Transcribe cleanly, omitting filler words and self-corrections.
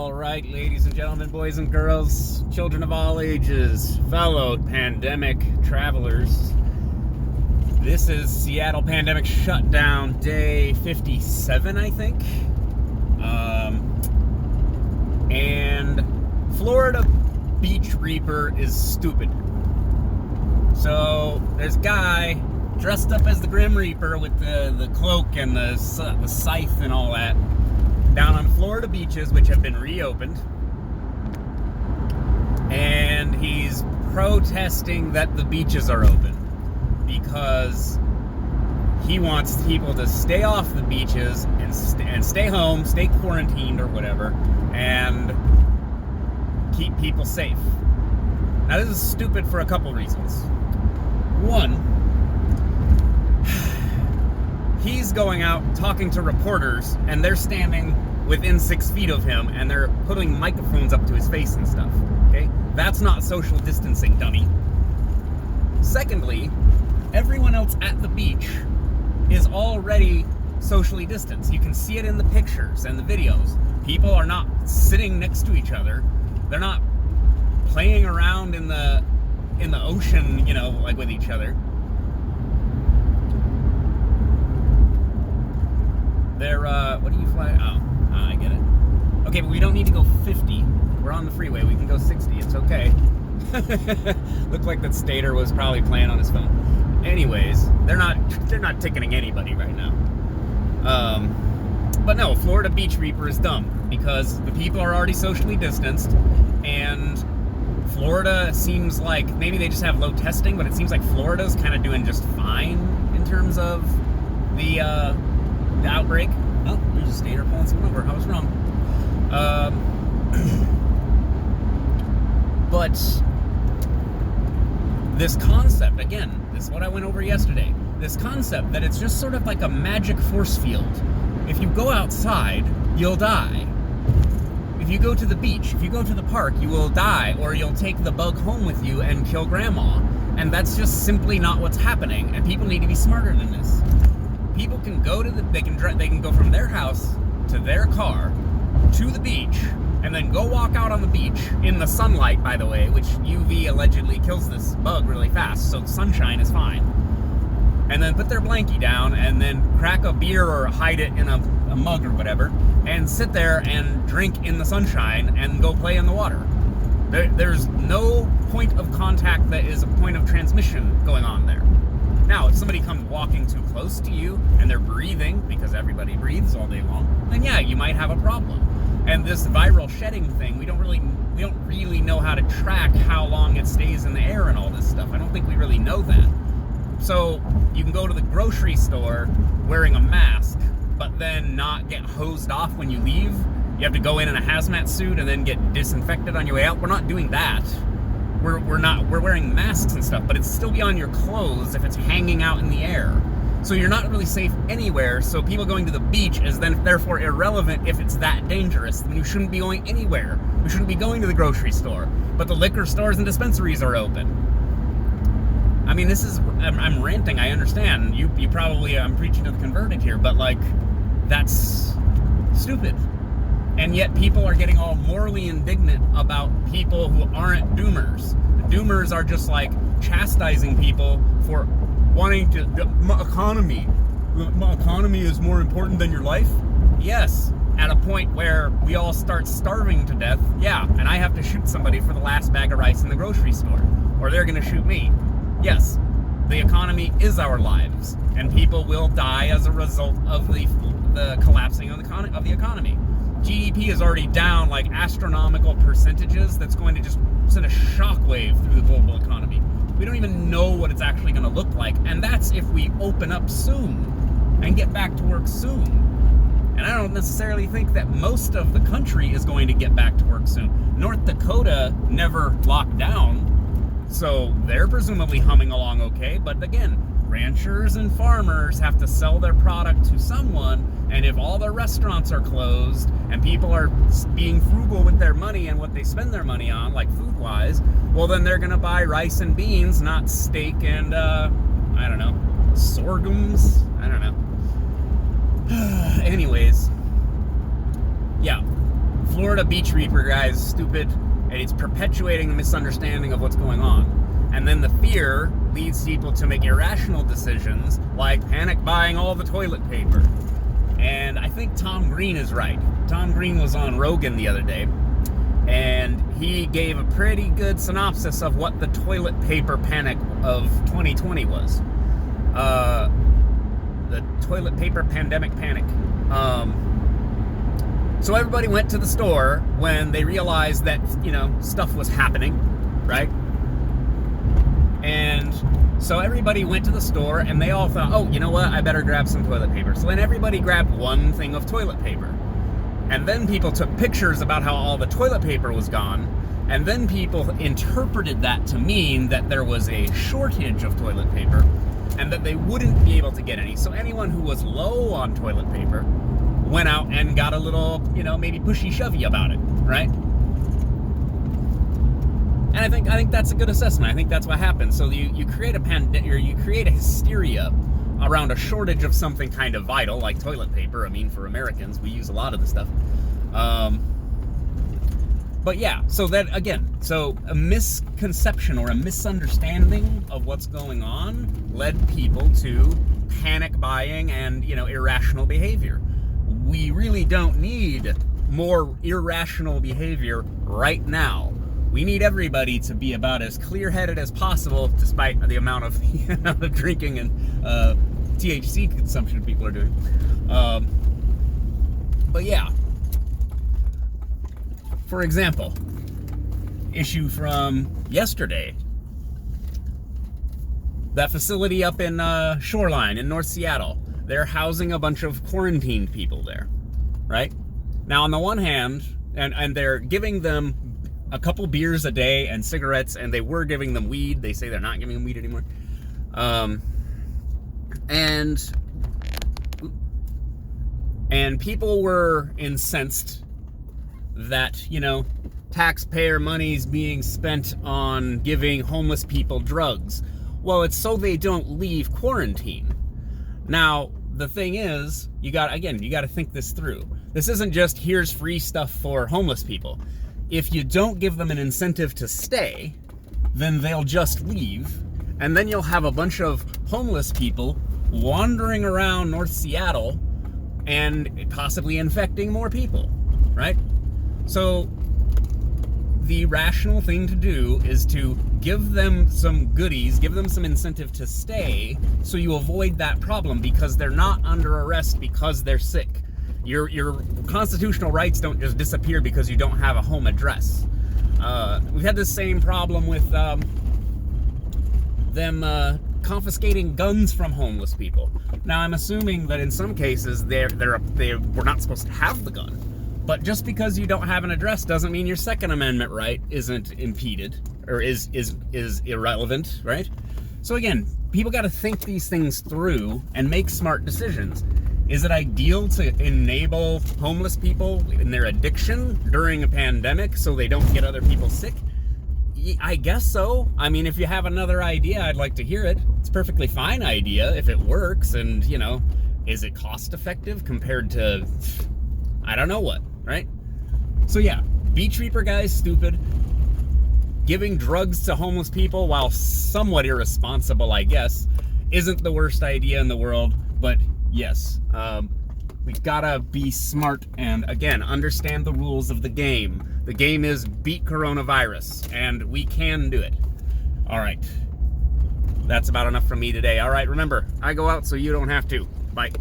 All right, ladies and gentlemen, boys and girls, children of all ages, fellow pandemic travelers. This is Seattle Pandemic Shutdown Day 57, I think. And Florida Beach Reaper is stupid. So there's a guy dressed up as the Grim Reaper with the cloak and the scythe and all that down on Florida beaches, which have been reopened. And he's protesting that the beaches are open because he wants people to stay off the beaches and stay home, stay quarantined or whatever, and keep people safe. Now, this is stupid for a couple reasons. One, he's going out talking to reporters, and they're standing within 6 feet of him, and they're putting microphones up to his face and stuff, okay? That's not social distancing, dummy. Secondly, everyone else at the beach is already socially distanced. You can see it in the pictures and the videos. People are not sitting next to each other. They're not playing around in the ocean, you know, like with each other. They're, what do you fly? Oh, I get it. Okay, but we don't need to go 50. We're on the freeway. We can go 60. It's okay. Looked like that Stater was probably playing on his phone. Anyways, they're not ticketing anybody right now. But no, Florida Beach Reaper is dumb because the people are already socially distanced, and Florida seems like maybe they just have low testing, but it seems like Florida's kind of doing just fine in terms of the outbreak. Oh, there's a Stater pulling someone over. I was wrong. But this concept, again, this is what I went over yesterday, this concept that it's just sort of like a magic force field. If you go outside, you'll die. If you go to the beach, if you go to the park, you will die, or you'll take the bug home with you and kill grandma. And that's just simply not what's happening, and people need to be smarter than this. People can go to they can go from their house to their car to the beach, and then go walk out on the beach in the sunlight, by the way, which UV allegedly kills this bug really fast, so sunshine is fine. And then put their blankie down, and then crack a beer or hide it in a mug or whatever, and sit there and drink in the sunshine and go play in the water. There's no point of contact that is a point of transmission going on there. Now, if somebody comes walking too close to you and they're breathing, because everybody breathes all day long, then yeah, you might have a problem. And this viral shedding thing, we don't really know how to track how long it stays in the air and all this stuff. I don't think we really know that. So you can go to the grocery store wearing a mask, but then not get hosed off when you leave. You have to go in a hazmat suit and then get disinfected on your way out. We're not doing that. We're wearing masks and stuff, but it's still be on your clothes if it's hanging out in the air. So you're not really safe anywhere, so people going to the beach is then therefore irrelevant if it's that dangerous. Then you shouldn't be going anywhere. We shouldn't be going to the grocery store. But the liquor stores and dispensaries are open. I mean, I'm ranting, I understand. You probably, I'm preaching to the converted here, but like, that's stupid. And yet people are getting all morally indignant about people who aren't doomers. The doomers are just like chastising people for wanting to, my economy is more important than your life? Yes, at a point where we all start starving to death, yeah, and I have to shoot somebody for the last bag of rice in the grocery store, or they're gonna shoot me. Yes, the economy is our lives, and people will die as a result of the collapsing of the economy. GDP is already down like astronomical percentages. That's going to just send a shockwave through the global economy. We don't even know what it's actually going to look like, and that's if we open up soon and get back to work soon. And I don't necessarily think that most of the country is going to get back to work soon. North Dakota never locked down, so they're presumably humming along okay, but again, ranchers and farmers have to sell their product to someone, and if all their restaurants are closed and people are being frugal with their money and what they spend their money on, like food-wise, well then they're gonna buy rice and beans, not steak and, I don't know, sorghums? I don't know. Anyways, yeah, Florida Beach Reaper guy is stupid, and it's perpetuating the misunderstanding of what's going on. And then the fear leads people to make irrational decisions, like panic buying all the toilet paper. And I think Tom Green is right. Tom Green was on Rogan the other day, and he gave a pretty good synopsis of what the toilet paper panic of 2020 was. The toilet paper pandemic panic. So everybody went to the store when they realized that, stuff was happening, right? And so everybody went to the store and they all thought, oh, you know what? I better grab some toilet paper. So then everybody grabbed one thing of toilet paper. And then people took pictures about how all the toilet paper was gone. And then people interpreted that to mean that there was a shortage of toilet paper and that they wouldn't be able to get any. So anyone who was low on toilet paper went out and got a little, maybe pushy-shovey about it, right? And I think that's a good assessment. I think that's what happened. So you create you create a hysteria around a shortage of something kind of vital, like toilet paper. I mean, for Americans, we use a lot of the stuff. But yeah, so that, again, a misconception or a misunderstanding of what's going on led people to panic buying and, irrational behavior. We really don't need more irrational behavior right now. We need everybody to be about as clear-headed as possible, despite the amount of, drinking and THC consumption people are doing. But yeah. For example, issue from yesterday. That facility up in Shoreline in North Seattle. They're housing a bunch of quarantined people there, right? Now, on the one hand, and they're giving them a couple beers a day and cigarettes, and they were giving them weed. They say they're not giving them weed anymore. And people were incensed that, taxpayer money's being spent on giving homeless people drugs. Well, it's so they don't leave quarantine. Now, the thing is, you got to think this through. This isn't just here's free stuff for homeless people. If you don't give them an incentive to stay, then they'll just leave, and then you'll have a bunch of homeless people wandering around North Seattle and possibly infecting more people, right? So the rational thing to do is to give them some goodies, give them some incentive to stay, so you avoid that problem, because they're not under arrest because they're sick. Your constitutional rights don't just disappear because you don't have a home address. We've had the same problem with them confiscating guns from homeless people. Now, I'm assuming that in some cases they were not supposed to have the gun. But just because you don't have an address doesn't mean your Second Amendment right isn't impeded or is irrelevant, right? So again, people got to think these things through and make smart decisions. Is it ideal to enable homeless people in their addiction during a pandemic so they don't get other people sick? I guess so. I mean, if you have another idea, I'd like to hear it. It's a perfectly fine idea if it works, and, is it cost effective compared to, I don't know what, right? So yeah, Beach Reaper guy's stupid. Giving drugs to homeless people, while somewhat irresponsible, I guess, isn't the worst idea in the world, but yes, we've gotta be smart and, again, understand the rules of the game. The game is beat coronavirus, and we can do it. All right, that's about enough from me today. All right, remember, I go out so you don't have to. Bye.